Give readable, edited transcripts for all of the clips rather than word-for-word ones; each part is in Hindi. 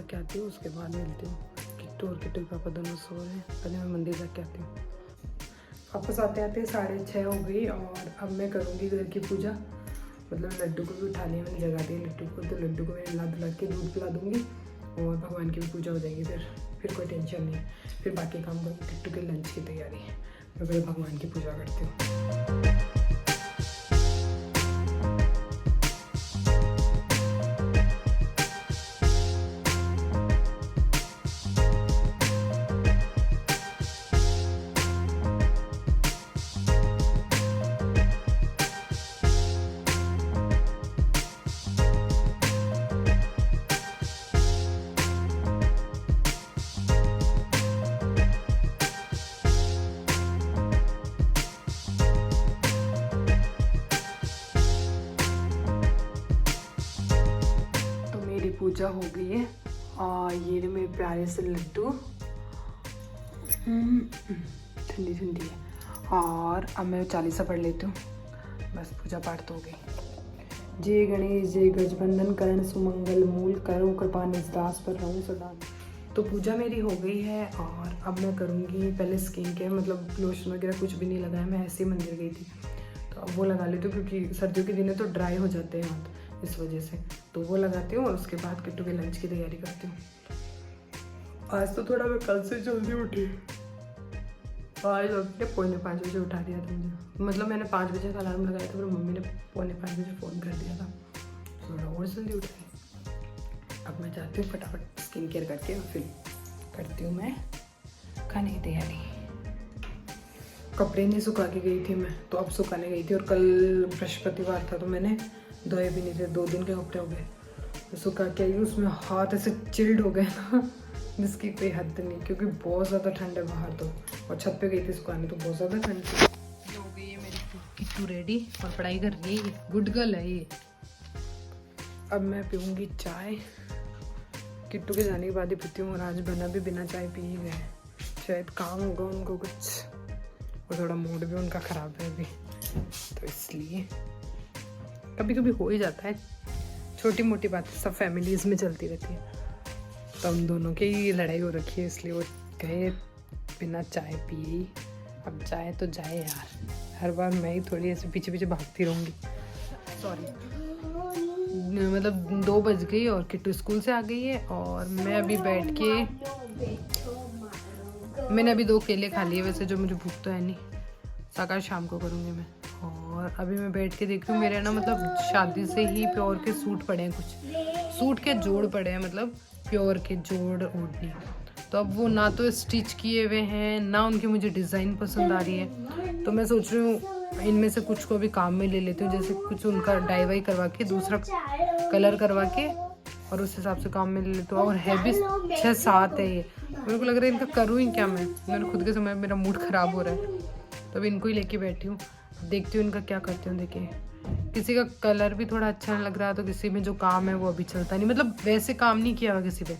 जाके आती हूँ, उसके बाद मिलती हूँ। किट्टू और किट्टू के पापा दोनों सो रहे हैं, पहले मैं मंदिर जाके आती हूँ। वापस आते आते 6:30 हो गई और अब मैं करूँगी घर की पूजा। मतलब लड्डू को भी उठा लिया मैंने, जगा दिया लड्डू को, तो लड्डू को मैं नहला धुला के दूध पिला दूँगी और भगवान की भी पूजा हो जाएगी। फिर कोई टेंशन नहीं है। फिर बाकी काम करूँ, किट्टू के लंच की तैयारी है। मैं पहले भगवान की पूजा करती हूँ। पूजा हो गई है और ये रहे मेरे प्यारे से लड्डू, ठंडी ठंडी है। और अब मैं 40 पढ़ लेती हूँ, बस पूजा पाठ तो हो गई। जय गणेश जय गजबंधन करण सुमंगल मूल करो कृपा निजदास पर रहूँ सदा। तो पूजा मेरी हो गई है और अब मैं करूँगी पहले स्किन केयर, मतलब लोशन वगैरह कुछ भी नहीं लगाया, मैं ऐसे ही मंदिर गई थी तो अब वो लगा लेती हूँ, क्योंकि सर्दियों के दिन है तो ड्राई हो जाते हैं हाथ, इस वजह से तो वो लगाती हूँ। और उसके बाद किट्टू के लंच की तैयारी करती हूँ। आज तो थोड़ा मैं कल से जल्दी उठी, आज अपने 4:45 बजे उठा दिया था मुझे। मतलब मैंने 5 बजे का अलार्म लगाया था, फिर मम्मी ने 4:45 बजे फ़ोन कर दिया था, थोड़ा और जल्दी उठी। अब मैं जाती हूँ फटाफट स्किन केयर करके और फिर करती हूँ मैं खाने की तैयारी। कपड़े नहीं सुखा के गई थी मैं, तो अब सुखाने गई थी। और कल बृहस्पतिवार था तो मैंने धोए भी नहीं थे, 2 दिन के कपड़े हो गए तो सुखा के आई। उसमें हाथ ऐसे चिल्ड हो गए ना जिसकी कोई हद नहीं, क्योंकि बहुत ज़्यादा ठंड है बाहर तो। और छत पे गई थी सुखाने तो बहुत ज़्यादा ठंड थी। हो गई है मेरी किट्टू रेडी और पढ़ाई कर रही है, गुड गर्ल है ये। अब मैं पीऊँगी चाय, किट्टू के जाने के बाद ही पीती हूँ। और आज बना भी बिना चाय पी ही गए, शायद काम होगा उनको कुछ, और थोड़ा मूड भी उनका ख़राब है अभी, तो इसलिए कभी कभी हो ही जाता है। छोटी मोटी बातें सब फैमिलीज़ में चलती रहती है, तो हम दोनों की लड़ाई हो रखी है, इसलिए वो कहे बिना चाय पिए। अब चाय तो जाए यार, हर बार मैं ही थोड़ी ऐसे पीछे पीछे भागती रहूँगी। सॉरी, मतलब 2 बज गई और किट्टू स्कूल से आ गई है और मैं अभी बैठ के, मैंने अभी 2 केले खा लिए वैसे, जो मुझे भूख तो है नहीं, साकार शाम को करूँगी मैं। और अभी मैं बैठ के देख रही हूँ, मेरे ना मतलब शादी से ही प्योर के सूट पड़े हैं, कुछ सूट के जोड़ पड़े हैं, मतलब प्योर के जोड़ ओढ़नी। तो अब वो ना तो स्टिच किए हुए हैं, ना उनकी मुझे डिज़ाइन पसंद आ रही है, तो मैं सोच रही हूँ इनमें से कुछ को भी काम में ले लेती हूँ। जैसे कुछ उनका डाई वाई करवा के, दूसरा कलर करवा के, और उस हिसाब से काम में ले लेती हूँ। और है भी 6-7 है ये, मेरे को लग रहा है इनका करूँ ही क्या मैं, मेरे खुद के समय मेरा मूड ख़राब हो रहा है, तो अभी इनको ही लेके बैठी हूँ। देखती हूँ इनका क्या करती हूँ। देखिए किसी का कलर भी थोड़ा अच्छा लग रहा है, तो किसी में जो काम है वो अभी चलता नहीं, मतलब वैसे काम नहीं किया हुआ किसी पे,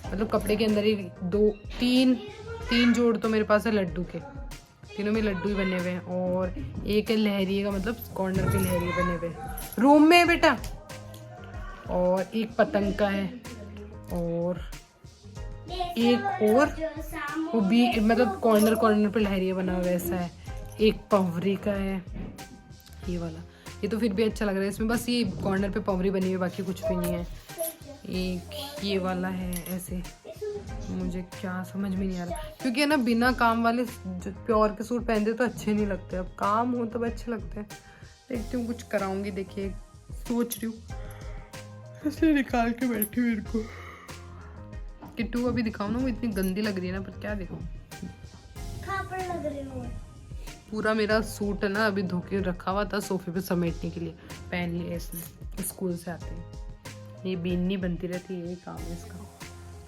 मतलब कपड़े के अंदर ही 2-3 जोड़ तो मेरे पास है लड्डू के, तीनों में लड्डू ही बने हुए हैं। और एक है लहरिए का, मतलब कॉर्नर पे लहरिए बने हुए रूम में है बेटा, और एक पतंग का है, और एक और वो भी मतलब कॉर्नर पे लहरिया बना हुआ वैसा है। एक पंवरी का है ये वाला, ये तो फिर भी अच्छा लग रहा है, इसमें बस ये कॉर्नर पे पंवरी बनी हुई है, बाकी कुछ भी नहीं है। एक ये वाला है ऐसे, मुझे क्या समझ में नहीं आ रहा, क्योंकि है ना बिना काम वाले जो प्योर के सूट पहनते तो अच्छे नहीं लगते, अब काम हो तब अच्छे लगते हैं। देखती हूँ कुछ कराऊंगी, देखिए सोच रही हूँ, इसलिए निकाल के बैठी हूँ इनको। किट्टू अभी दिखाऊँ ना, वो इतनी गंदी लग रही है ना, पर क्या दिखाऊँ, लग रही हूँ। पूरा मेरा सूट है ना अभी धो के रखा हुआ था सोफे पे समेटने के लिए, पहन लिया इसने स्कूल से आते हैं। ये बीननी बनती रहती है, यही काम है इसका।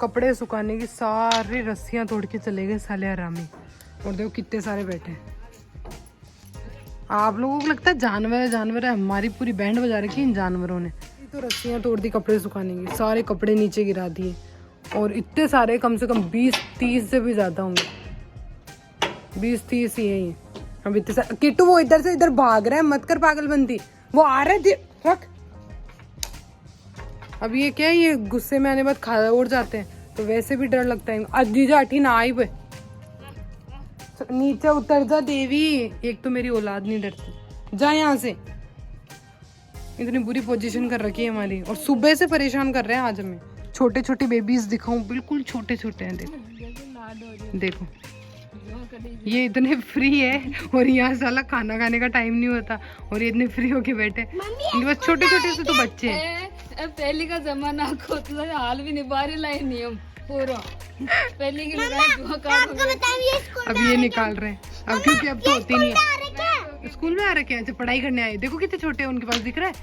कपड़े सुखाने की सारी रस्सियाँ तोड़ के चले गए साले हरामी, और देखो कितने सारे बैठे हैं। आप लोगों को लगता है जानवर है, हमारी पूरी बैंड बजा रखी है इन जानवरों ने। तो रस्सियाँ तोड़ दी कपड़े सुखाने की, सारे कपड़े नीचे गिरा दिए, और इतने सारे कम से कम 20-30 से भी ज़्यादा होंगे, 20-30 ही है ये। अब इतने सारे किट्टू वो इधर से इधर भाग रहा है, मत कर पागलबंदी, वो आ रहे थे। रख अब ये क्या है, ये गुस्से में आने बाद खा उड़ जाते हैं, तो वैसे भी डर लगता है। अजीजा अठी ना आई पे नीचे उतर जा देवी। एक तो मेरी औलाद नहीं डरती, जा यहाँ से। इतनी बुरी पोजीशन कर रखी है हमारी, और सुबह से परेशान कर रहे हैं आज हमें। छोटे छोटे बेबीज दिखाऊं, बिल्कुल छोटे छोटे हैं। देखो देखो, ये इतने फ्री है, और यहाँ साला खाना खाने का टाइम नहीं होता, और ये इतने फ्री होके बैठे। बस छोटे छोटे से तो बच्चे हैं। पहले का जमाना को तो हाल भी नहीं, बारी लाइन नियम पूरा पहले की अब ये निकाल रहे हैं, अब क्योंकि अब तो होती नहीं है। स्कूल में आ रखे हैं, पढ़ाई करने आए। देखो कितने छोटे हैं, उनके पास दिख रहा है।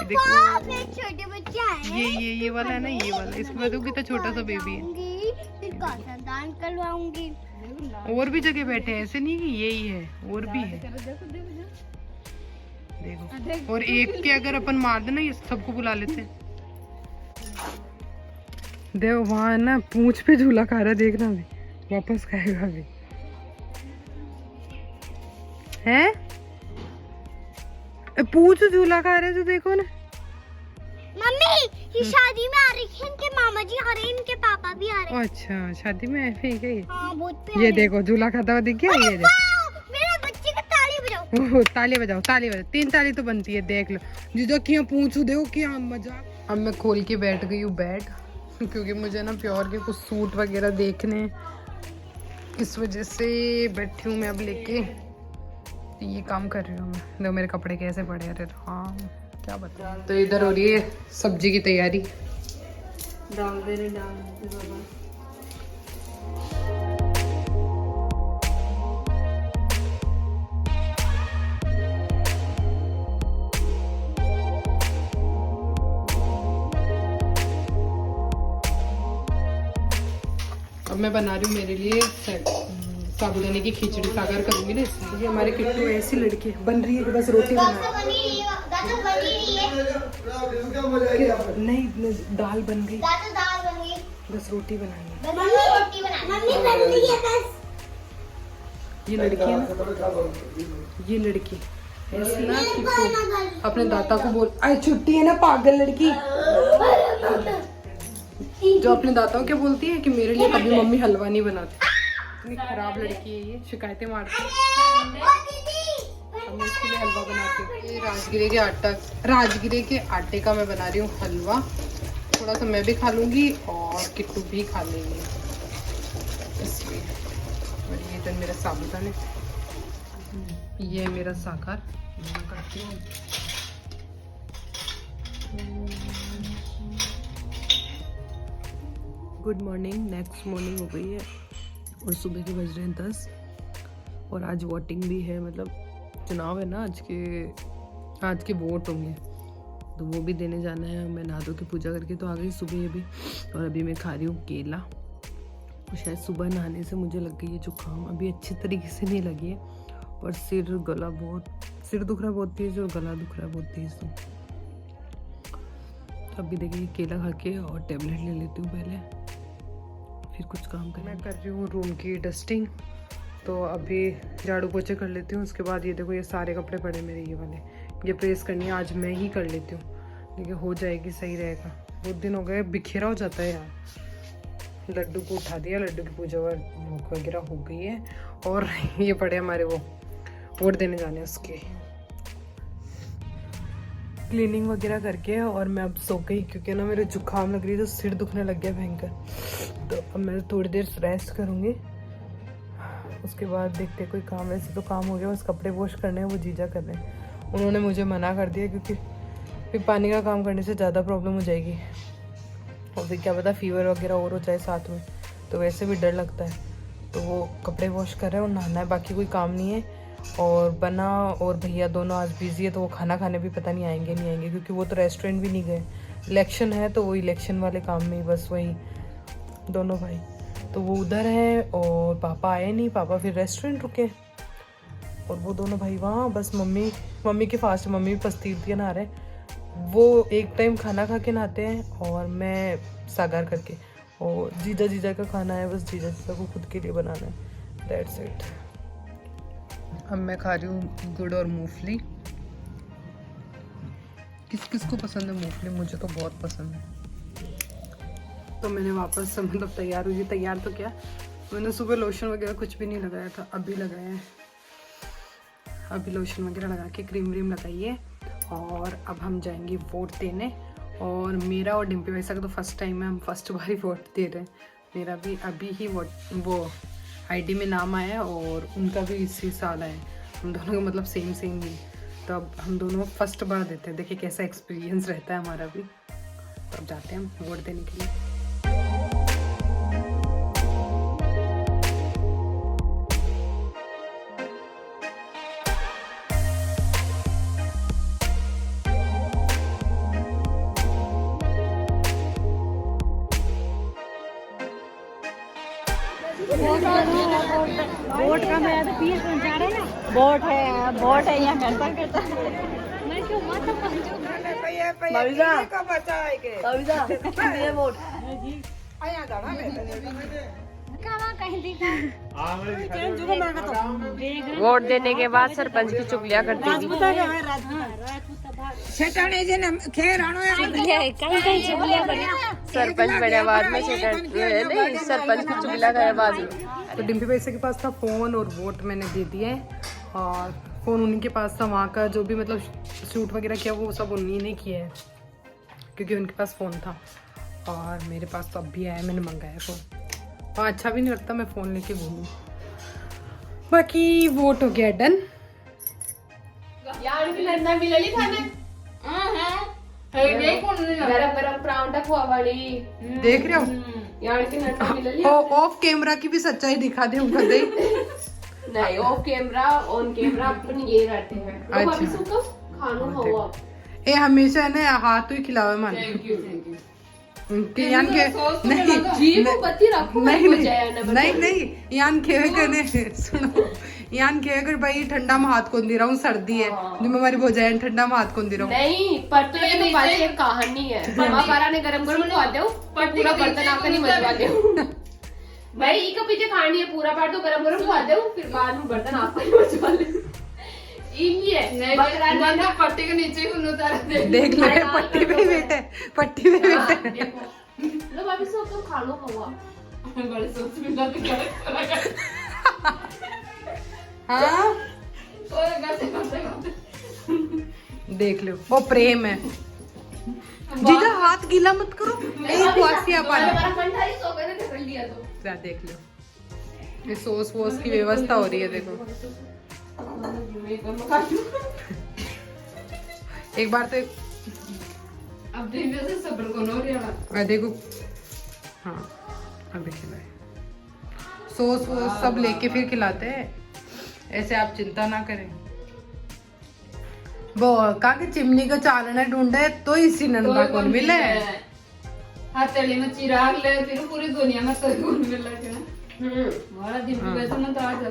देखो छोटे बच्चे आए। ये वाला है ना, ये वाला। इसके बाद देखो कितना छोटा सा बेबी है। दान करवाऊंगी। और भी जगह बैठे हैं, ऐसे नहीं कि यही है, और भी है। देखो, और एक के अगर अपन मार देना, ये सबको बुला लेते हैं। देखो वहाँ ना पूंछ पे झूला खा रहा है, देखना अभी वापस खाएगा अभी। है पूंछ झूला खा रहे, तो देखो ना। मम्मी ये शादी में आ रही है, इनके मामा जी आ रहे हैं, इनके पापा भी आ रहे हैं। अच्छा शादी में है, ठीक है। हाँ, बहुत ये देखो झूला खाता हुआ दिख गया। ये देखो, मेरे बच्चे का ताली बजाओ। ताली बजाओ, ताली बजाओ। 3 ताली तो बनती है, देख लो। जीजा क्या पूछू, देखो क्या मजा। अब मैं खोल के बैठ गई हूँ बैग, क्योंकि मुझे ना प्योर के कुछ सूट वगैरह देखने, इस वजह से बैठी हूँ मैं अब लेके। ये काम कर रही हूँ मैं। देखो मेरे कपड़े कैसे पड़े हैं। अरे हाँ क्या बता। तो इधर हो रही है सब्जी की तैयारी। डाल दे रे, डाल दे बाबा। अब मैं बना रही हूँ मेरे लिए साबुदाने की खिचड़ी। सागर करूंगी ना, इसलिए। हमारे किट्टू ऐसी लड़की बन रही है कि बस रोटी बना। नहीं दाल बन गई, बस रोटी बनानी है। ये लड़की है ना, ये लड़की ऐसी ना कि अपने दादा को बोल, अरे छुट्टी है ना पागल लड़की, जो अपने दादाओं क्या बोलती है कि मेरे लिए कभी मम्मी हलवा नहीं बनाती। इतनी खराब लड़की है ये, शिकायतें मारती है। मैं इसके लिए हलवा बनाती हूँ। ये राजगिरे के आटे का मैं बना रही हूँ हलवा। थोड़ा सा मैं भी खा लूँगी और किट्टू भी खा लेंगे, इसलिए। और ये इधर मेरा साबुदाना, ये है मेरा साकार। करती हूँ गुड मॉर्निंग। नेक्स्ट मॉर्निंग हो गई है और सुबह के बज रहे हैं 10। और आज वोटिंग भी है, मतलब चुनाव है ना आज के वोट होंगे, तो वो भी देने जाना है। मैं नहा धो के पूजा करके तो आ गई सुबह अभी। और अभी मैं खा रही हूँ केला। और शायद सुबह नहाने से मुझे लग गई है जुकाम, अभी अच्छे तरीके से नहीं लगी है, पर सिर दुख रहा बहुत तेज, और गला दुख रहा है बहुत तेज। तो अभी देखिए केला खा के और टेबलेट ले लेती हूँ पहले, फिर कुछ काम करना। मैं कर रही हूँ रूम की डस्टिंग, तो अभी झाड़ू पोछे कर लेती हूँ। उसके बाद ये देखो, ये सारे कपड़े पड़े मेरे, ये वाले, ये प्रेस करनी है। आज मैं ही कर लेती हूँ, लेकिन हो जाएगी, सही रहेगा। बहुत दिन हो गए, बिखेरा हो जाता है यार। लड्डू को उठा दिया, लड्डू की पूजा वगैरह हो गई है। और ये पड़े हमारे वो वोट देने जाने उसके, क्लीनिंग वगैरह करके। और मैं अब सो गई, क्योंकि ना मेरे जुकाम लग रही है, तो सिर दुखने लग गया भयंकर। तो अब मैं थोड़ी देर रेस्ट करूँगी, उसके बाद देखते कोई काम। वैसे तो काम हो गया, बस कपड़े वॉश करने हैं, वो जीजा कर रहे हैं। उन्होंने मुझे मना कर दिया, क्योंकि फिर पानी का काम करने से ज़्यादा प्रॉब्लम हो जाएगी, और फिर क्या पता फीवर वगैरह और हो जाए साथ में, तो वैसे भी डर लगता है। तो वो कपड़े वॉश कर रहे हैं और नहाना है, बाकी कोई काम नहीं है। और बना और भैया दोनों आज बिजी है, तो वो खाना खाने भी पता नहीं आएंगे नहीं आएंगे, क्योंकि वो तो रेस्टोरेंट भी नहीं गए। इलेक्शन है, तो वो इलेक्शन वाले काम में बस वही दोनों भाई, तो वो उधर हैं। और पापा आए नहीं, पापा फिर रेस्टोरेंट रुके, और वो दोनों भाई वहाँ। बस मम्मी के फास्ट, मम्मी भी पस्तीतियाँ नहा रहे हैं। वो एक टाइम खाना खा के नहाते हैं, और मैं सागर करके। और जीजा का खाना है, बस जीजा को खुद के लिए बनाना है, दैट्स इट। अब मैं खा रही हूँ गुड़ और मूंगफली। किस किस को पसंद है मूंगफली, मुझे तो बहुत पसंद है। तो मैंने वापस से मतलब तैयार हुई, तैयार तो क्या, मैंने सुबह लोशन वगैरह कुछ भी नहीं लगाया था, अभी लगाया है। अभी लोशन वगैरह लगा के क्रीम व्रीम लगाइए और अब हम जाएंगे वोट देने। और मेरा और डिम्पी वैसा का तो फर्स्ट टाइम है, हम फर्स्ट बार ही वोट दे रहे हैं। मेरा भी अभी ही वो आईडी में नाम आया है और उनका भी इसी साल है, हम दोनों का मतलब सेम ही। तो अब हम दोनों फर्स्ट बार देते हैं, देखिए कैसा एक्सपीरियंस रहता है हमारा भी। तो अब जाते हैं हम वोट देने के लिए। वोट का मैं तो पीस पहुंचा रहे ना। वोट है यहाँ करता मैं क्यों माथा पहुंचूं कविता ये वोट वोट देने के बाद सरपंच की चुगलियां करती थी। सरपंच बने बाद में नहीं, सरपंच की चुगलियां करे बाद में। तो डिम्पी पैसे के पास था फ़ोन और वोट मैंने दे दिए। और फ़ोन उन्हीं के पास था, वहाँ का जो भी मतलब शूट वगैरह किया वो सब उन्हीं ने किया है क्योंकि उनके पास फ़ोन था। और मेरे पास तो अब भी आया, मैंने मंगाया फ़ोन। हाँ अच्छा भी नहीं लगता मैं फ़ोन लेके घूमूँ। बाकी वोट हो गया डन। यार लड़ना मिलली खाने गरम गरम परांठा खुआ वाली देख रहे हो, यार की लड़ना मिलली। ऑफ कैमरा की भी सच्चाई दिखा दे उनका दे। नहीं ऑफ कैमरा ऑन कैमरा अपन ये रहते हैं। अच्छा। अभी सुको खानो हुआ ए हमेशा है ना हाथ ही खिलावे मन थैंक यू कि यान के नहीं जी को बत्ती रखो नहीं यान खेवे करने सुनो, यान खेवे कर भाई ठंडा में हाथ कौन दे रहा हूँ, सर्दी है जिम्मेवारी हो जाए, ठंडा में हाथ कौन दे रहा हूँ। नहीं पर तो ये तो बात एक कहानी है। मामा पारा ने गरम गरम खवा दो पर पूरा बर्तन आपका नहीं मजवा दो भाई ई के पीछे कहानी है, पूरा पार तो गरम गरम खवा दो फिर बाद में बर्तन आपका ही मजवा ले। ये बकरा ने पट्टी के नीचे ही उतार दे। देख ले पट्टी पे बैठे, पट्टी पे बैठे। लो भाभी सो तुम खा लो हवा बड़े सोच में लग गया। हाँ और कैसे देख लो वो प्रेम है। जीजा हाथ गीला मत करो, एक वासिया पानी। हमारा फंडारी सो गए ना कर लिया तो क्या देख लो, ये सॉस वॉस की व्यवस्था हो रही है। देखो एक बार तो अब दिन से सब्र को नो रिया देखो हाँ अभी खिलाए, सॉस वॉस सब लेके फिर खिलाते हैं, ऐसे आप चिंता ना करें। वो कहा कि चिमनी को चालना ढूंढे तो इसी नंदा को मिले। हथेली में चिराग ले फिर पूरी दुनिया में कोई कौन मिल लगे बड़ा दिन वैसे ना तो आज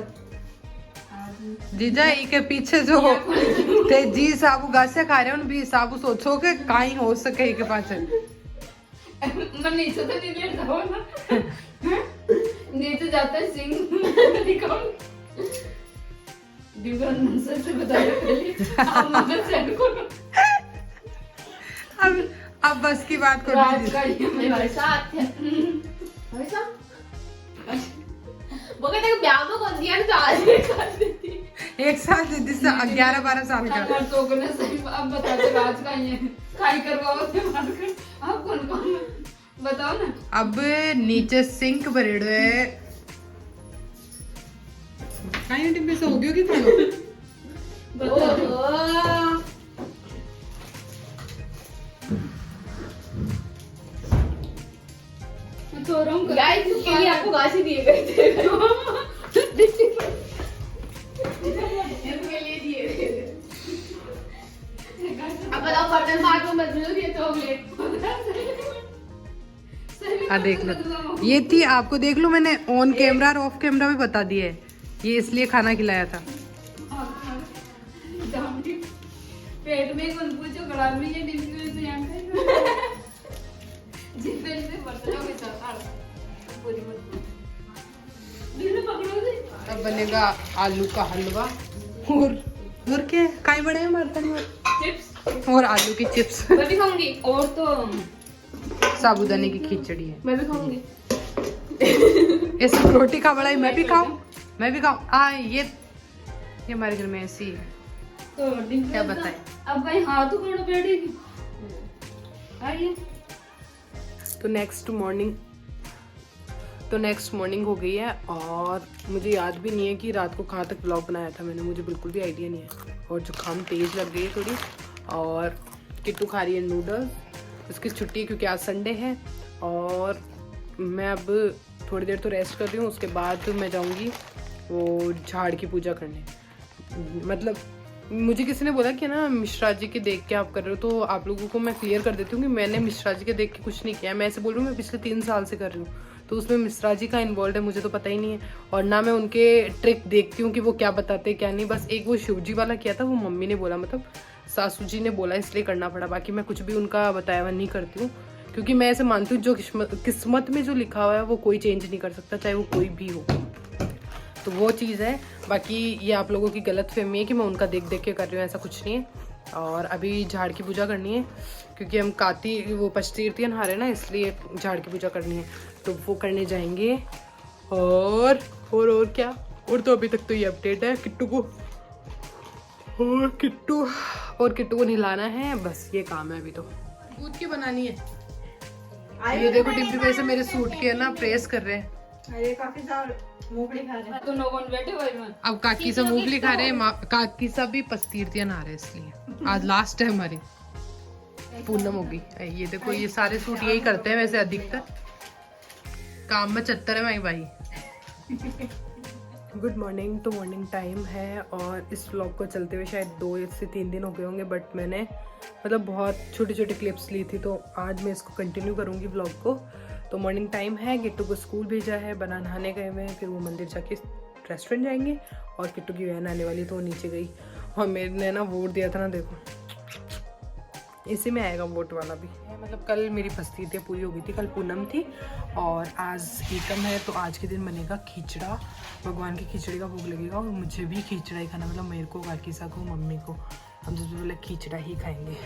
जीजा ई के पीछे जो ते जी साबू गासे खा रहे हैं भी साबू सोचो के कहीं हो सके के पास मैं नीचे तो नहीं लेट जाओ ना नीचे जाता है सिंह दिखाओ दिगन से बता दे आप मगर सेंड करो। अब बस की बात करो रात का ये मेरे साथ है ऐसा वो कहते हैं ब्याह में कौन दिया तो आज कर देती एक साल दीदी से 11-12 साल का हमारे तो ने सही अब बता दो राज का ये खाई करवाओ से मार कर आप कौन कौन बताओ ना। अब नीचे सिंक भरेड़ो है काई डिब्बे से हो गयो कि खानो तो रंग गाइस इसके लिए आपको गासी दिए गए थे इसके लिए दिए गए थे। अब बताओ बर्तन मार को मत मिलो ये चॉकलेट हाँ देख लो ये थी, आपको देख लो मैंने ऑन कैमरा और ऑफ कैमरा भी बता दिया है, ये इसलिए खाना खिलाया था। पेट में कौन पूछो गला में ये डिब्बी से यहाँ जितने से बर्तनों के साथ पूरी मत अब बनेगा आलू का हलवा और क्या काई बड़े हैं बर्तन में चिप्स और आलू की चिप्स। मैं भी खाऊंगी और तो साबूदाने की खिचड़ी है। मैं भी खाऊंगी। ऐसे रोटी खा बड़ा, मैं भी खाऊं। ये हमारे घर में ऐसी है। तो क्या बताएं? अब भाई हाथ तो कौन बैठेगी? आइए। तो नेक्स्ट मॉर्निंग हो गई है और मुझे याद भी नहीं है कि रात को कहाँ तक व्लॉग बनाया था मैंने, मुझे बिल्कुल भी आइडिया नहीं है। और जुकाम तेज लग गई है थोड़ी। और किट्टू खा रही है नूडल्स, उसकी छुट्टी है क्योंकि आज संडे है। और मैं अब थोड़ी देर तो रेस्ट कर रही हूँ, उसके बाद मैं जाऊँगी वो झाड़ की पूजा करने। मतलब मुझे किसी ने बोला कि ना मिश्रा जी के देख के आप कर रहे हो, तो आप लोगों को मैं क्लियर कर देती हूँ कि मैंने मिश्रा जी के देख के कुछ नहीं किया। मैं ऐसे बोल रही हूँ, मैं पिछले 3 साल से कर रही हूँ, तो उसमें मिश्रा जी का इन्वॉल्व है, मुझे तो पता ही नहीं है। और ना मैं उनके ट्रिक देखती हूँ कि वो क्या बताते क्या नहीं। बस एक वो शिव जी वाला किया था, वो मम्मी ने बोला, मतलब सासू जी ने बोला, इसलिए करना पड़ा। बाकी मैं कुछ भी उनका बताया हुआ नहीं करती हूँ, क्योंकि मैं ऐसे मानती हूँ जो किस्मत में जो लिखा हुआ है वो कोई चेंज नहीं कर सकता, चाहे वो कोई भी हो। तो वो चीज़ है। बाकी ये आप लोगों की गलत फहमी है कि मैं उनका देख देख के कर रही हूँ, ऐसा कुछ नहीं है। और अभी झाड़ की पूजा करनी है क्योंकि हम वो पचतीर्थी नहा रहे हैं ना, इसलिए झाड़ की पूजा करनी है, तो वो करने जाएंगे। और क्या, और तो अभी तक तो ये अपडेट है किट्टू को नहलाना है, बस ये काम है अभी तो। दूध की बनानी है। ये देखो डिम्पी भाई से मेरे सूट के ना प्रेस कर रहे हैं। अरे काफी सारे मूंगफली खा रहे हैं तो नो वन बैठे हुए हैं। अब काकी सब मूंगफली खा रहे हैं, काकी सब भी पचतीर्थी नहा रहे हैं, इसलिए आज लास्ट है हमारी, पूनम होगी। ये देखो ये सारे सूट यही करते हैं वैसे अधिकतर, काम में चत्तर है भाई। Good morning. तो मॉर्निंग टाइम है और इस व्लॉग को चलते हुए शायद 2 से 3 दिन हो गए होंगे, बट मैंने मतलब बहुत छोटी छोटी क्लिप्स ली थी, तो आज मैं इसको कंटिन्यू करूँगी व्लॉग को। तो मॉर्निंग टाइम है, किट्टू को स्कूल भेजा है, बना नहाने गए हुए हैं, फिर वो मंदिर जाके रेस्टोरेंट जाएंगे। और किट्टू की वैन आने वाली तो वो नीचे गई। और मैंने ना वोट दिया था ना, देखो इसी में आएगा वोट वाला भी। मतलब कल मेरी पचतीर्थी पूरी हो गई थी, कल पूनम थी और आज एकम है, तो आज के दिन बनेगा खिचड़ा, भगवान की खिचड़ी का भोग लगेगा। और मुझे भी खिचड़ा ही खाना, मतलब मेरे को, काकी सा को, मम्मी को, हम सबसे पहले खिचड़ा ही खाएंगे,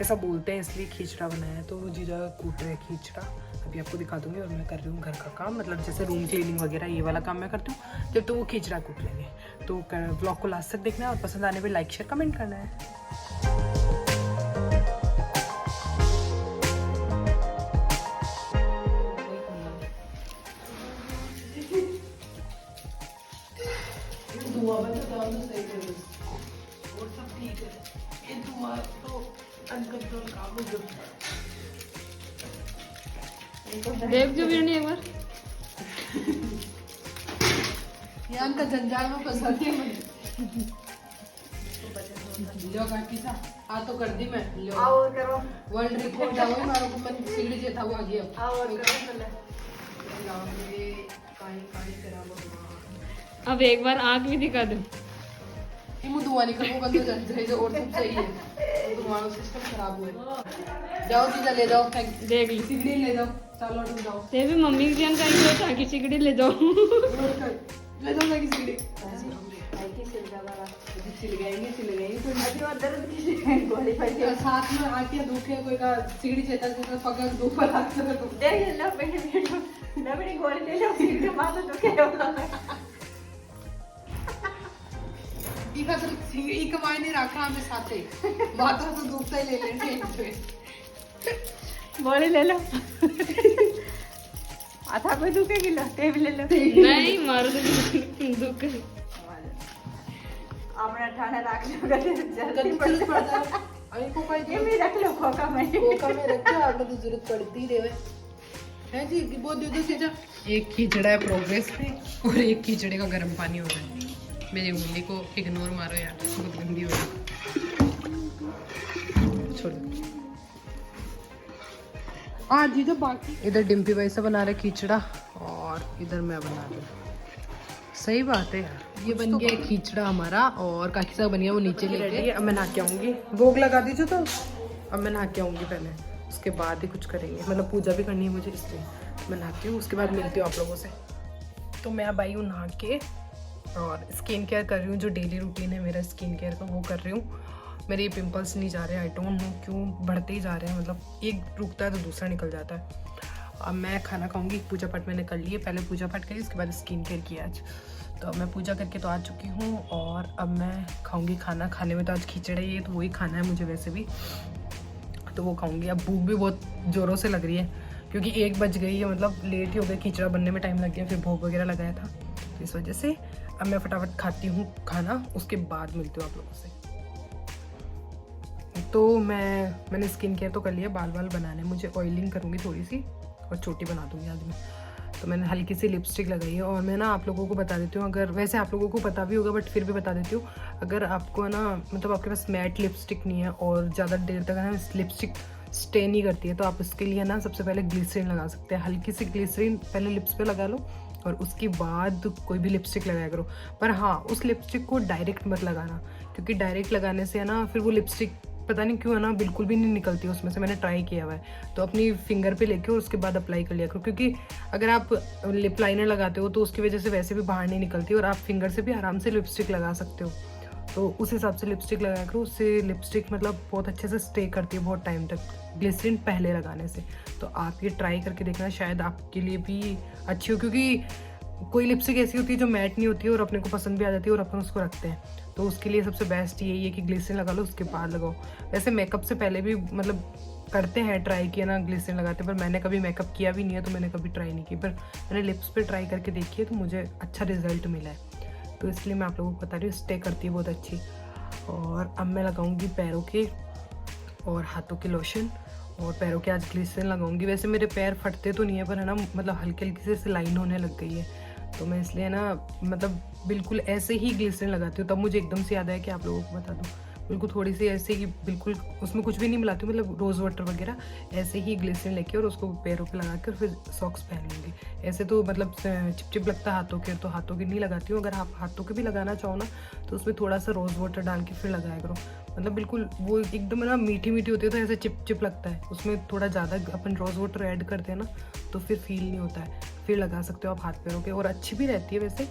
ऐसा बोलते हैं, इसलिए खिचड़ा बनाया है। तो वो जीजा कूट रहे खिचड़ा, अभी आपको दिखा दूंगी। और मैं कर रही हूँ घर का काम, मतलब जैसे रूम क्लीनिंग वगैरह, ये वाला काम मैं करती हूँ, जब तो वो खिचड़ा कूट लेंगे। तो व्लॉग को लास्ट तक देखना है और पसंद आने पर लाइक शेयर कमेंट करना है। और सब ठीक है, ये दुआ तो अनकंट्रोल काम हो गया। देख जो भी नहीं एक बार यान का जंजाल में फंसाती है मुझे। लो काकी सा आ तो कर दी मैं, लो आओ करो वर्ल्ड रिकॉर्ड आओ मारो को मन सिगड़ी जेता हुआ गया। आओ करो पहले। अब एक बार आँख भी दिखा दो। ये मुंह धुआं निकल वो बंद हो जाए जो और सब सही है, धुआं सिस्टम खराब हुआ है। जाओ चीज़ा ले जाओ, देख ली सिगड़ी ले जाओ, चलो तुम जाओ। ते भी मम्मी की जानकारी हो ताकि सिगड़ी ले जाओ। ले जाओ ना की सिगड़ी साथ में आके दुखे कोई का सिगड़ी चेता से पकड़ दो पर हाथ से तो दे लो बेटे ना बेटे गोली ले लो सिगड़ी मार दुखे होला। इका तो सिगड़ी कमाई नहीं रखा हमें साथे, बातों से दुखता ही ले लेंगे। गोली ले लो। आधा कोई दुखे की लो, ते भी ले लो। नहीं मारो तो दुखे। अपना ठाना रख लो, जल्दी पड़ जाए। अरे को कोई ये भी रख लो खोका में रखो, आगे तो जरूरत पड़ती ही रहे है जी। बहुत दे दो चीज़ा। एक खिचड़ा है प्रोग्रेस पे और एक खिचड़े का गर्म पानी हो रहा है। मेरी उंगली को इग्नोर मारो यार, बहुत गंदी हो रही है, छोड़ो। हाँ जी तो बाकी इधर डिम्पी भाई से बना रहे खिचड़ा और इधर मैं बना रही हूँ। सही बात है यार, ये बन गया खिचड़ा हमारा और काकी साहब बन गया वो नीचे लेके। अब मैं नहा के आऊँगी, भोग लगा दीजिए। तो अब मैं नहा के आऊँगी पहले, उसके बाद ही कुछ करेंगे, मतलब पूजा भी करनी है मुझे, इसलिए मैं नहाती हूँ, उसके बाद मिलती हूँ आप लोगों से। तो मैं अब आई हूँ नहा के और स्किन केयर कर रही हूँ, जो डेली रूटीन है मेरा स्किन केयर का वो कर रही हूँ। मेरे ये पिंपल्स नहीं जा रहे, आई डोंट नो क्यों बढ़ते ही जा रहे हैं, मतलब एक रुकता है तो दूसरा निकल जाता है। अब मैं खाना खाऊंगी, पूजा पाठ मैंने कर लिए, पहले पूजा पाठ करी उसके बाद स्किन केयर किया आज। तो अब मैं पूजा करके तो आ चुकी हूँ और अब मैं खाऊंगी खाना। खाने में तो आज खिचड़ी है, तो वही खाना है मुझे वैसे भी, तो वो खाऊंगी। अब भूख भी बहुत ज़ोरों से लग रही है क्योंकि 1 बज गई है, मतलब लेट ही हो गया, खिचड़ा बनने में टाइम लग गया, फिर भोग वगैरह लगाया था, तो इस वजह से अब मैं फटाफट खाती हूँ खाना, उसके बाद मिलती हूँ आप लोगों से। तो मैंने स्किन केयर तो कर लिया, बाल बनाने, मुझे ऑयलिंग करूँगी थोड़ी सी और चोटी बना दूँगी आज मैं। तो मैंने हल्की सी लिपस्टिक लगाई है और मैं ना आप लोगों को बता देती हूँ, अगर वैसे आप लोगों को पता भी होगा बट फिर भी बता देती हूँ, अगर आपको ना मतलब आपके पास मैट लिपस्टिक नहीं है और ज़्यादा देर तक ना लिपस्टिक स्टे नहीं करती है, तो आप उसके लिए ना सबसे पहले ग्लिसरीन लगा सकते हैं। हल्की सी ग्लिसरीन पहले लिप्स पे लगा लो और उसके बाद कोई भी लिपस्टिक लगाया करो। पर हाँ, उस लिपस्टिक को डायरेक्ट मत लगाना, क्योंकि डायरेक्ट लगाने से है ना फिर वो लिपस्टिक पता नहीं क्यों है ना बिल्कुल भी नहीं निकलती उसमें से, मैंने ट्राई किया हुआ है। तो अपनी फिंगर पे लेके और उसके बाद अप्लाई कर लिया करो, क्योंकि अगर आप लिप लाइनर लगाते हो तो उसकी वजह से वैसे भी बाहर नहीं निकलती और आप फिंगर से भी आराम से लिपस्टिक लगा सकते हो। तो उस हिसाब से लिपस्टिक लगाया करो, उससे लिपस्टिक मतलब बहुत अच्छे से स्टे करती है बहुत टाइम तक, ग्लिसरीन पहले लगाने से। तो आप ये ट्राई करके देखना, शायद आपके लिए भी अच्छी हो, क्योंकि कोई लिपस्टिक ऐसी होती है जो मैट नहीं होती है और अपने को पसंद भी आ जाती है और अपन उसको रखते हैं। तो उसके लिए सबसे बेस्ट यही है कि ग्लिसरीन लगा लो उसके बाद लगाओ। वैसे मेकअप से पहले भी मतलब करते हैं ट्राई किया ना ग्लिसरीन लगाते, पर मैंने कभी मेकअप किया भी नहीं है तो मैंने कभी ट्राई नहीं की, पर मैंने लिप्स पे ट्राई करके देखी है तो मुझे अच्छा रिजल्ट मिला है, तो इसलिए मैं आप लोगों को बता रही हूँ, स्टे करती है बहुत अच्छी। और अब मैं लगाऊंगी पैरों के और हाथों के लोशन, और पैरों के आज ग्लिसरीन लगाऊंगी। वैसे मेरे पैर फटते तो नहीं है, पर है ना मतलब हल्की हल्की से लाइन होने लग गई है, तो मैं इसलिए ना मतलब बिल्कुल ऐसे ही ग्लिसरीन लगाती हूँ। तब मुझे एकदम से याद आया कि आप लोगों को बता दूँ, बिल्कुल थोड़ी सी ऐसे ही, बिल्कुल उसमें कुछ भी नहीं मिलाती हूँ, मतलब रोज़ वाटर वगैरह, ऐसे ही ग्लिसरीन लेके और उसको पैरों पे लगा के और फिर सॉक्स पहन लूँगी। ऐसे तो मतलब चिपचिप लगता है हाथों के, तो हाथों के नहीं लगाती हूँ। अगर आप हाथों के भी लगाना चाहो ना तो उसमें थोड़ा सा रोज़ वाटर डाल के फिर लगाया करो, मतलब बिल्कुल वो एकदम ना मीठी मीठी होती है तो ऐसे चिप चिप लगता है। उसमें थोड़ा ज़्यादा अपन रोज़ वाटर ऐड करते हैं ना तो फिर फील नहीं होता है, फिर लगा सकते हो आप हाथ पैरों के, और अच्छी भी रहती है वैसे।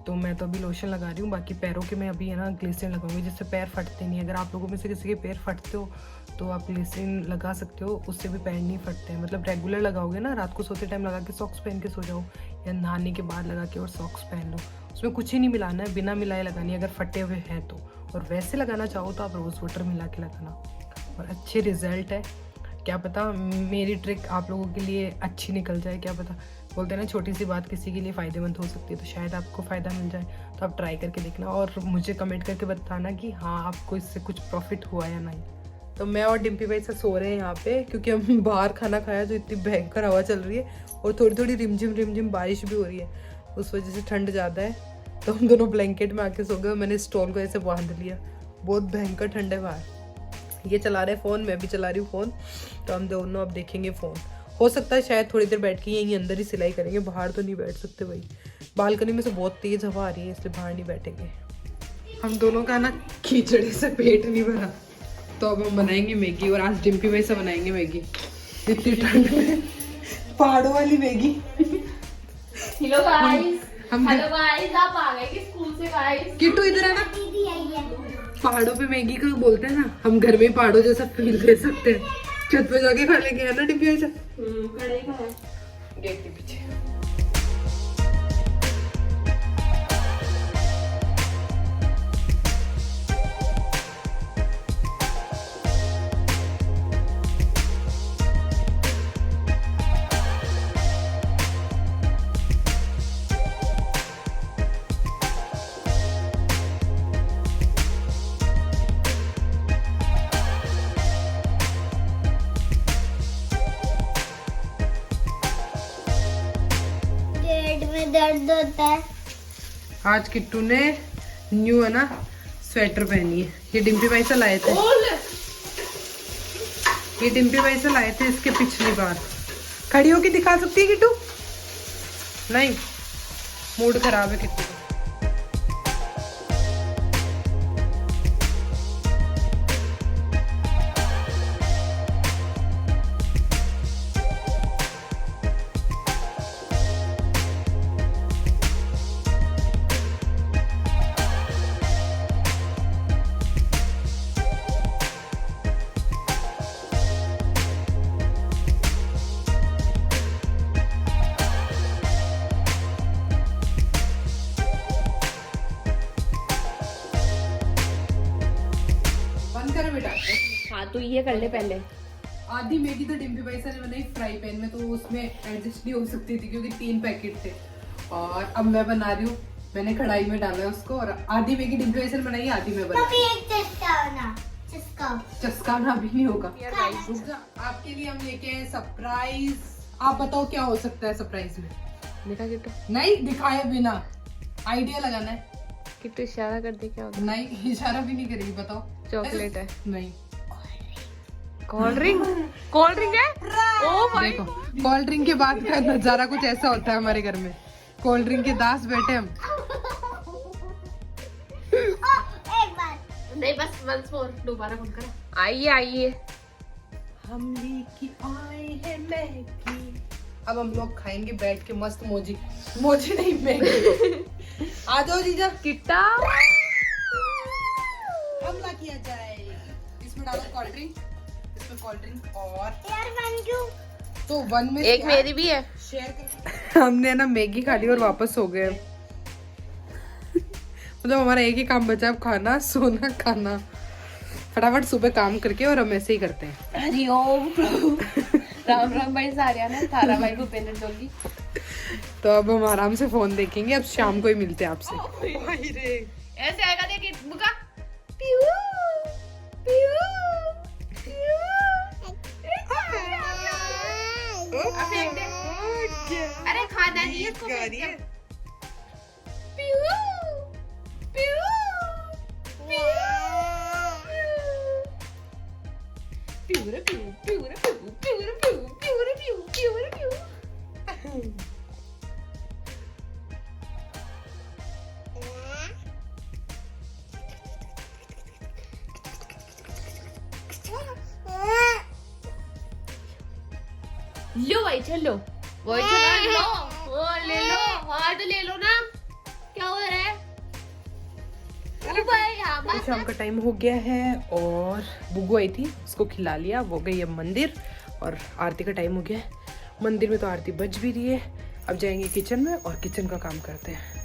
तो मैं तो अभी लोशन लगा रही हूँ, बाकी पैरों के मैं अभी है ना ग्लिसरीन लगाऊंगी, जिससे पैर फटते नहीं। अगर आप लोगों में से किसी के पैर फटते हो तो आप ग्लिसरीन लगा सकते हो, उससे भी पैर नहीं फटते हैं। मतलब रेगुलर लगाओगे ना, रात को सोते टाइम लगा के सॉक्स पहन के सो जाओ, या नहाने के बाद लगा के और सॉक्स पहन लो, उसमें कुछ ही नहीं मिलाना है, बिना मिलाए लगानी है अगर फटे हुए हैं तो। और वैसे लगाना चाहो तो आप रोज़ वाटर मिला के लगाना, और अच्छे रिजल्ट है। क्या पता मेरी ट्रिक आप लोगों के लिए अच्छी निकल जाए, क्या पता। बोलते हैं ना छोटी सी बात किसी के लिए फ़ायदेमंद हो सकती है, तो शायद आपको फ़ायदा मिल जाए। तो आप ट्राई करके देखना और मुझे कमेंट करके बताना कि हाँ आपको इससे कुछ प्रॉफिट हुआ या नहीं। तो मैं और डिम्पी भाई से सो रहे हैं यहाँ पे, क्योंकि हम बाहर खाना खाया जो इतनी भयंकर हवा चल रही है और थोड़ी थोड़ी रिमझिम बारिश भी हो रही है, उस वजह से ठंड ज़्यादा है। तो हम दोनों ब्लैंकेट में आके सो गए, मैंने स्टॉल को ऐसे बांध लिया, बहुत भयंकर ठंड है बाहर। ये चला रहे फ़ोन, मैं भी चला रही हूँ फ़ोन, तो हम दोनों अब देखेंगे फ़ोन। हो सकता है शायद थोड़ी देर बैठ के यहीं अंदर ही सिलाई करेंगे, बाहर तो नहीं बैठ सकते भाई, बालकनी में से बहुत तेज़ हवा आ रही है इसलिए बाहर नहीं बैठेंगे। हम दोनों का ना खिचड़ी से पेट नहीं भरा, तो अब हम बनाएंगे मैगी, और आज डिम्पी भाई से बनाएंगे मैगी इतनी ठंड में, पहाड़ों वाली मैगी। हेलो गाइस, आप आ गए कि स्कूल से गाइस? किट्टू इधर है ना, पहाड़ों पे मैगी का बोलते हैं ना, हम घर में पहाड़ों जैसा फील ले सकते हैं, छत पे जाके खा लेंगे, है ना डिब्बी ऐसा। कढ़ाई का है गेट के पीछे। दर्द होता है। आज किट्टू ने न्यू है ना स्वेटर पहनी है, ये डिम्पी भाई से लाए थे, ये डिम्पी भाई से लाए थे इसके पिछली बार। खड़ी होके दिखा सकती है किट्टू? नहीं, मूड खराब है किट्टू का। करे बेटा। हाँ तो ये कर ले पहले। आधी मैगी तो डिम्पी भाई सर ने बनाई फ्राई पैन में, तो उसमें एडजस्ट नहीं हो सकती थी क्योंकि 3 पैकेट थे। और अब मैं बना रही हूँ, मैंने कढ़ाई में डाला है उसको, और आधी मैगी डिम्पी भाई सर ने बनाई, आधी मैं बनाई। चस्काना भी नहीं होगा। आपके लिए हम लेके आए सरप्राइज। आप बताओ क्या हो सकता है सरप्राइज में? दिखा किट्टू, नहीं दिखाए बिना आइडिया लगाना है। किट्टू इशारा कर दे, क्या होगा? नहीं इशारा भी नहीं करेगी, बताओ। चॉकलेट है। नहीं, कोल्ड ड्रिंक। कोल्ड ड्रिंक है। ओ भाई देखो कोल्ड ड्रिंक के बाद का नजारा कुछ ऐसा होता है हमारे घर में। कोल्ड ड्रिंक के दास बैठे हम। नहीं बस वंस मोर, दोबारा फोन करो। आइए आइए, हम लेके आए हैं मैगी, अब हम लोग खाएंगे बैठ के मस्त मोजी। मोजी नहीं मैगी। आ जाओ जीजा, किट्टा हमला किया जाए। इसमें डालो कोल्ड ड्रिंक, इसमें कोल्ड ड्रिंक और तो 1 में एक मेरी भी है। शेयर कर। हमने ना मैगी खा ली और वापस हो गए। मतलब हमारा एक ही काम बचा, अब खाना सोना खाना। फटाफट सुबह काम करके और हम ऐसे ही करते हैं। हरिओम राम राम भाई सारियाना, तारा भाई भूपेंद्र जोगी। तो अब हम आराम से फोन देखेंगे, अब शाम को ही मिलते हैं आपसे। ऐसे आएगा देखिए बुका। पियू पियू पियू। अब फेंक दे। अरे खाना नहीं है इसको, फेंक दे। पियू पियू पियू पियू रे पियू पियू रे पियू पियू रे पियू पियू रे पियू पियू रे पियू। लो भाई चलो, वही चला लो। ले लो, हाँ तो ले लो ना, क्या हो रहा है? भाई हाँ तो शाम का टाइम हो गया है और बुगू आई थी, उसको खिला लिया, वो गई अब मंदिर और आरती का टाइम हो गया है। मंदिर में तो आरती बज भी रही है। अब जाएंगे किचन में और किचन का काम करते हैं।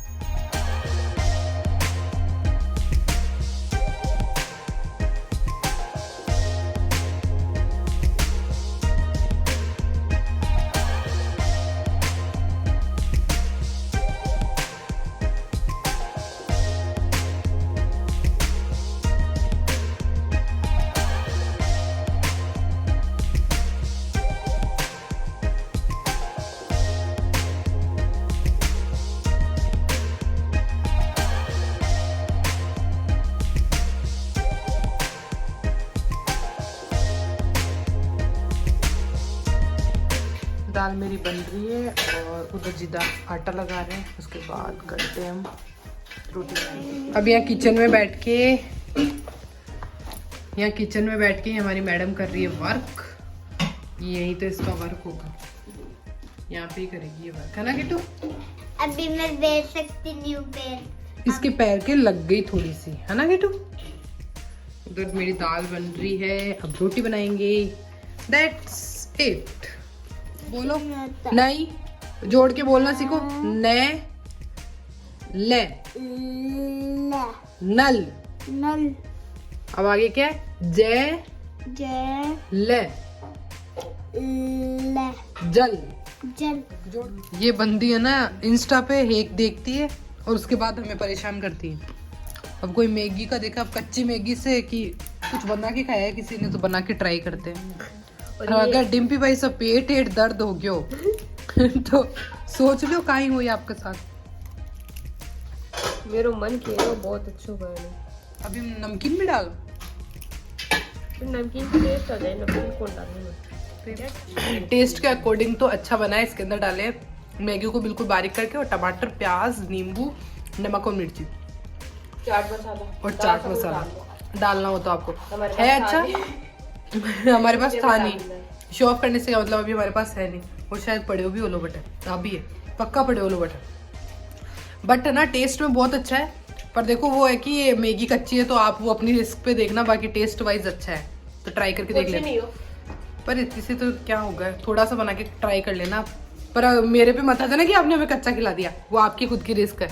दाल मेरी बन रही है और उधर जिदा आटा लगा रहे हैं, उसके बाद करते हैं हम रोटी बनाएंगे। अब यहाँ किचन में बैठ के हमारी मैडम कर रही है वर्क। यही तो इसका वर्क होगा, यहाँ पे ही करेगी ये वर्क, है ना किट्टू? अभी मैं बेच सकती नहीं हूँ पैर। इसके पैर के लग गई थोड़ी सी, है ना किट्टू? उधर मेरी दाल बन रही है, अब रोटी बनाएंगे। That's it. बोलो नहीं, जोड़ के बोलना सीखो। ने ले नल। नल अब आगे क्या है? जय जय ले ले जल। जल। ये बंदी है ना इंस्टा पे हेक देखती है और उसके बाद हमें परेशान करती है। अब कोई मैगी का देखा, अब कच्ची मैगी से कि कुछ बना के खाया है किसी ने, तो बना के ट्राई करते हैं। और अगर डिम्पी भाई सब पेट दर्द हो गयो तो सोच लो का ही हुई आपके साथ। मेरा मन किया वो बहुत अच्छा बना है। अभी नमकीन भी डालो, नमकीन का टेस्ट आ जाए, नमकीन कौन डालना? टेस्ट के अकॉर्डिंग तो अच्छा बना है। इसके अंदर डाले मैगी को बिल्कुल बारीक करके और टमाटर, प्याज, नींबू, नमक और मिर्ची, चाट मसाला और चाट मसाला डालना हो तो आपको है। अच्छा हमारे पास था नहीं, शो ऑफ करने से क्या मतलब, अभी हमारे पास है नहीं। और शायद पड़े हो भी ओलो बटन, अभी है पक्का पड़े ओलो बटन। बट ना टेस्ट में बहुत अच्छा है, पर देखो वो है कि ये मैगी कच्ची है तो आप वो अपनी रिस्क पे देखना, बाकी टेस्ट वाइज अच्छा है तो ट्राई करके देख लेना। पर इससे तो क्या होगा, थोड़ा सा बना के ट्राई कर लेना। पर मेरे पे मत आ जाना कि आपने हमें कच्चा खिला दिया, वो आपकी खुद की रिस्क है,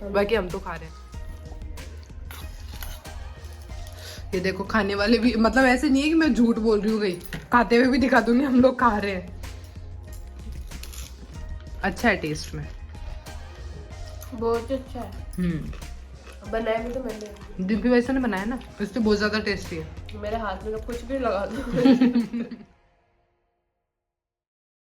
बाकी हम तो खा रहे हैं। ये देखो खाने वाले भी, मतलब ऐसे नहीं है कि मैं झूठ बोल रही हूँ गई, खाते हुए भी दिखा दूंगी, हम लोग खा रहे हैं। अच्छा है टेस्ट में। बहुत अच्छा है। बनाया भी तो मैंने, डिम्पी वैसे ने बनाया ना, इसलिए बहुत ज्यादा टेस्टी है। मेरे हाथ में तो कुछ भी लगा दो।